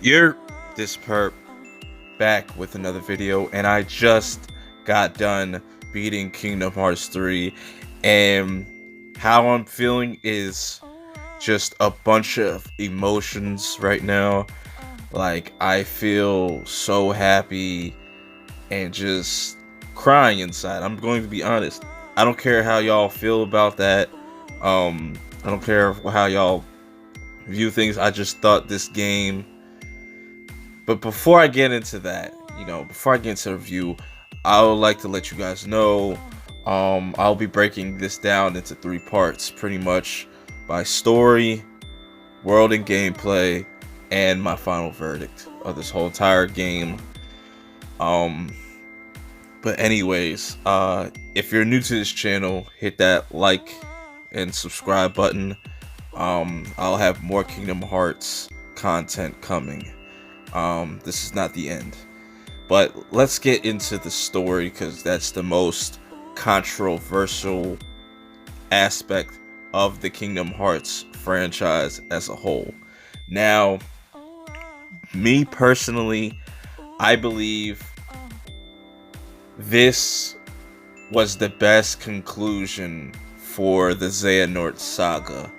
You're this perp back with another video, and I just got done beating Kingdom Hearts 3, and how I'm feeling is just a bunch of emotions right now. Like, I feel so happy and just crying inside. I'm going to be honest. I don't care how y'all feel about that. I don't care how y'all view things. I just thought this game. But before I get into that, before I get into the review, I would like to let you guys know, I'll be breaking this down into 3 parts, pretty much by story, world and gameplay, and my final verdict of this whole entire game. But anyways, if you're new to this channel, hit that like and subscribe button. I'll have more Kingdom Hearts content coming. This is not the end, but let's get into the story, because that's the most controversial aspect of the Kingdom Hearts franchise as a whole. Now, me personally, I believe this was the best conclusion for the Xehanort saga.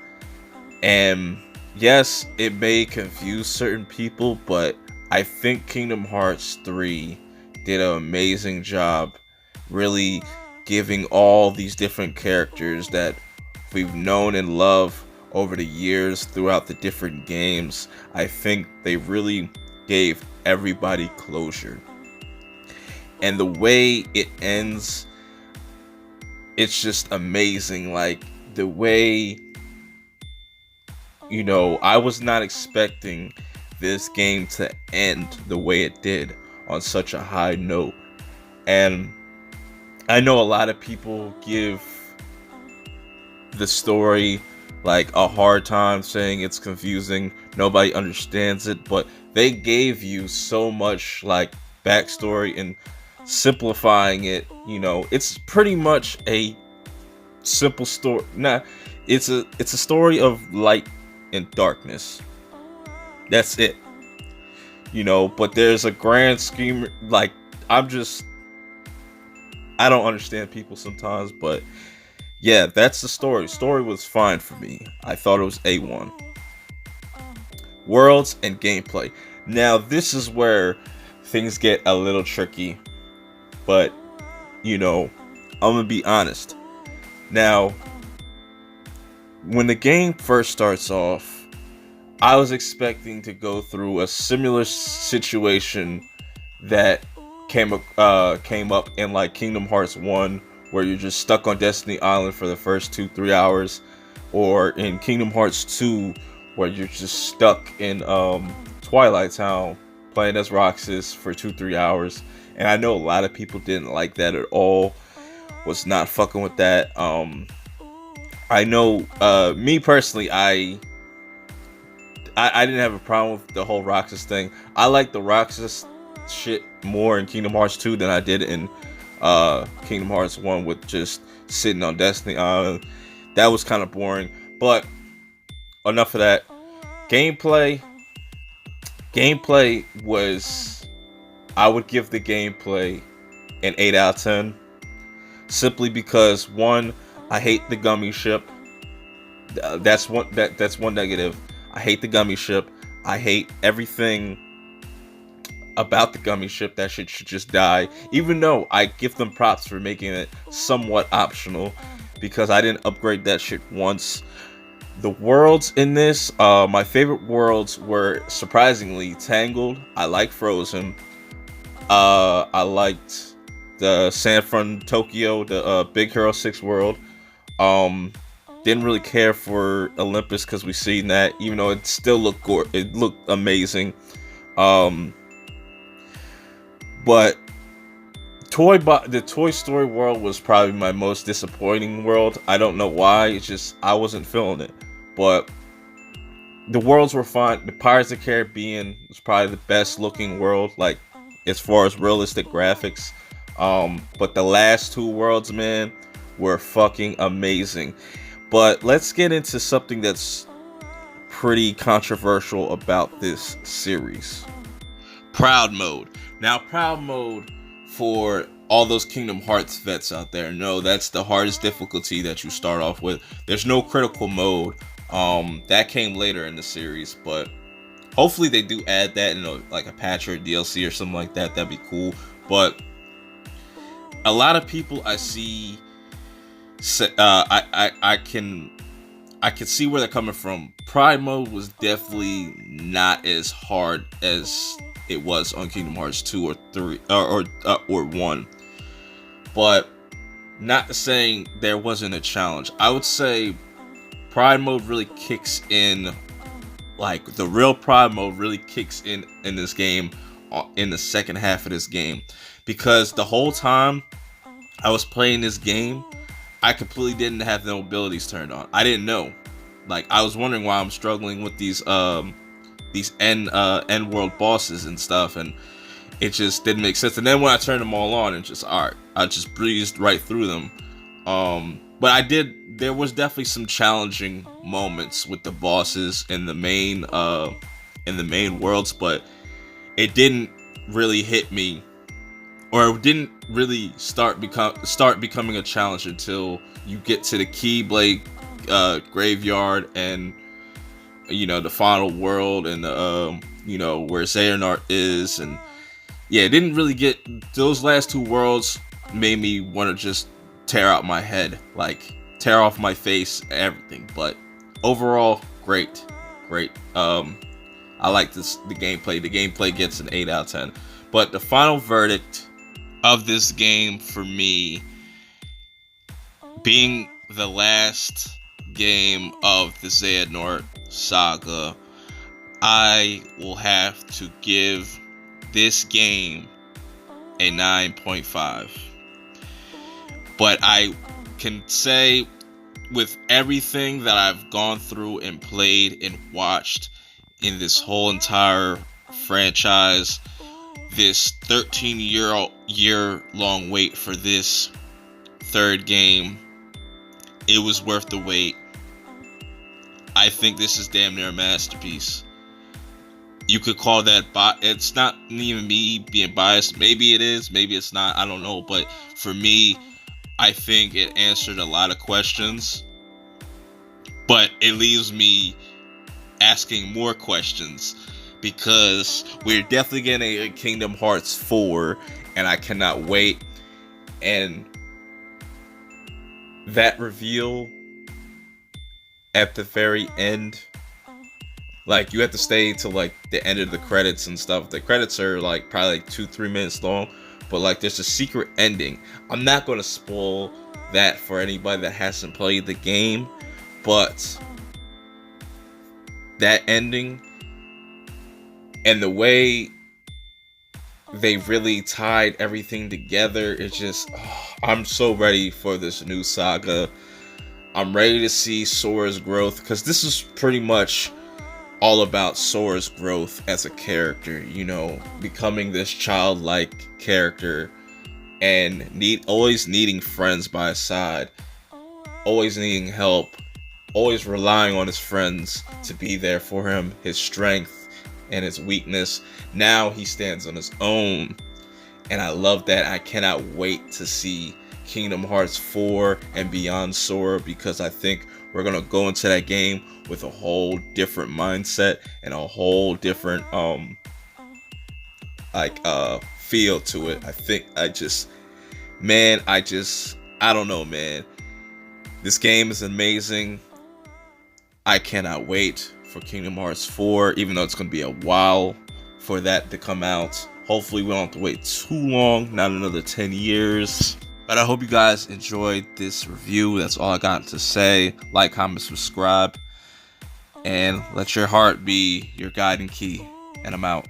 And yes, it may confuse certain people, but I think Kingdom Hearts 3 did an amazing job really giving all these different characters that we've known and loved over the years throughout the different games. I think they really gave everybody closure. And the way it ends, it's just amazing. Like, the way, I was not expecting this game to end the way it did, on such a high note. And I know a lot of people give the story like a hard time, saying it's confusing, nobody understands it, but they gave you so much like backstory and simplifying it. It's pretty much a simple story. It's a story of light and darkness. That's it. But there's a grand scheme. Like, I don't understand people sometimes, but yeah, that's the story. Story was fine for me. I thought it was A1. Worlds and gameplay. Now, this is where things get a little tricky, but I'm gonna be honest. Now, when the game first starts off, I was expecting to go through a similar situation that came up in like Kingdom Hearts 1, where you're just stuck on Destiny Island for the first 2-3 hours, or in Kingdom Hearts 2, where you're just stuck in Twilight Town playing as Roxas for 2-3 hours. And I know a lot of people didn't like that at all, was not fucking with that. I know, me personally, I didn't have a problem with the whole Roxas thing. I like the Roxas shit more in Kingdom Hearts 2 than I did in Kingdom Hearts 1, with just sitting on Destiny Island. That was kind of boring, but enough of that. Gameplay was, I would give the gameplay an 8 out of 10, simply because, one, I hate the gummy ship. That's one negative. I hate the gummy ship. I hate everything about the gummy ship. That shit should just die. Even though I give them props for making it somewhat optional, because I didn't upgrade that shit once. The worlds in this, my favorite worlds were surprisingly Tangled. I like Frozen. I liked the San Fran Tokyo, the Big Hero 6 world. Didn't really care for Olympus, because we seen that, even though it still looked it looked amazing. But the Toy Story world was probably my most disappointing world. I don't know why. It's just I wasn't feeling it. But the worlds were fine. The Pirates of the Caribbean was probably the best looking world, like as far as realistic graphics. But the last 2 worlds, man, were fucking amazing. But let's get into something that's pretty controversial about this series. Proud mode. Now, proud mode, for all those Kingdom Hearts vets out there, no, that's the hardest difficulty that you start off with. There's no critical mode. That came later in the series, but hopefully they do add that in like a patch or a DLC or something like that. That'd be cool. But a lot of people I see, I can see where they're coming from. Pride mode was definitely not as hard as it was on Kingdom Hearts 2 or 3 or 1. But not saying there wasn't a challenge. I would say Pride mode really kicks in, like the real Pride mode really kicks in this game in the second half of this game, because the whole time I was playing this game, I completely didn't have the abilities turned on. I didn't know. Like, I was wondering why I'm struggling with these end world bosses and stuff, and it just didn't make sense. And then when I turned them all on, and just alright, I just breezed right through them. But there was definitely some challenging moments with the bosses in the main worlds, but it didn't really hit me, or it didn't really start becoming a challenge until you get to the Keyblade graveyard and the final world, and where Xehanort is. And yeah, it didn't really get those last two worlds. Made me want to just tear out my head, like tear off my face, everything. But overall, great. I like the gameplay. The gameplay gets an 8 out of 10. But the final verdict of this game for me, being the last game of the Xehanort saga, I will have to give this game a 9.5. But I can say, with everything that I've gone through and played and watched in this whole entire franchise, this 13-year long wait for this third game, it was worth the wait. I think this is damn near a masterpiece. You could call that it's not even me being biased. Maybe it is, maybe it's not, I don't know. But for me, I think it answered a lot of questions, but it leaves me asking more questions, because we're definitely getting a Kingdom Hearts 4, and I cannot wait. And that reveal at the very end, like, you have to stay till like the end of the credits and stuff. The credits are like probably like 2-3 minutes long, but like there's a secret ending. I'm not going to spoil that for anybody that hasn't played the game, but that ending and the way they really tied everything together, it's just, I'm so ready for this new saga. I'm ready to see Sora's growth, because this is pretty much all about Sora's growth as a character, becoming this childlike character, and always needing friends by his side, always needing help, always relying on his friends to be there for him, his strength and his weakness. Now he stands on his own, and I love that. I cannot wait to see Kingdom Hearts 4 and beyond Sora, because I think we're gonna go into that game with a whole different mindset and a whole different feel to it. I think I don't know, man. This game is amazing. I cannot wait for Kingdom Hearts 4, even though it's going to be a while for that to come out. Hopefully we don't have to wait too long, not another 10 years. But I hope you guys enjoyed this review. That's all I got to say. Like, comment, subscribe, and let your heart be your guiding key. And I'm out.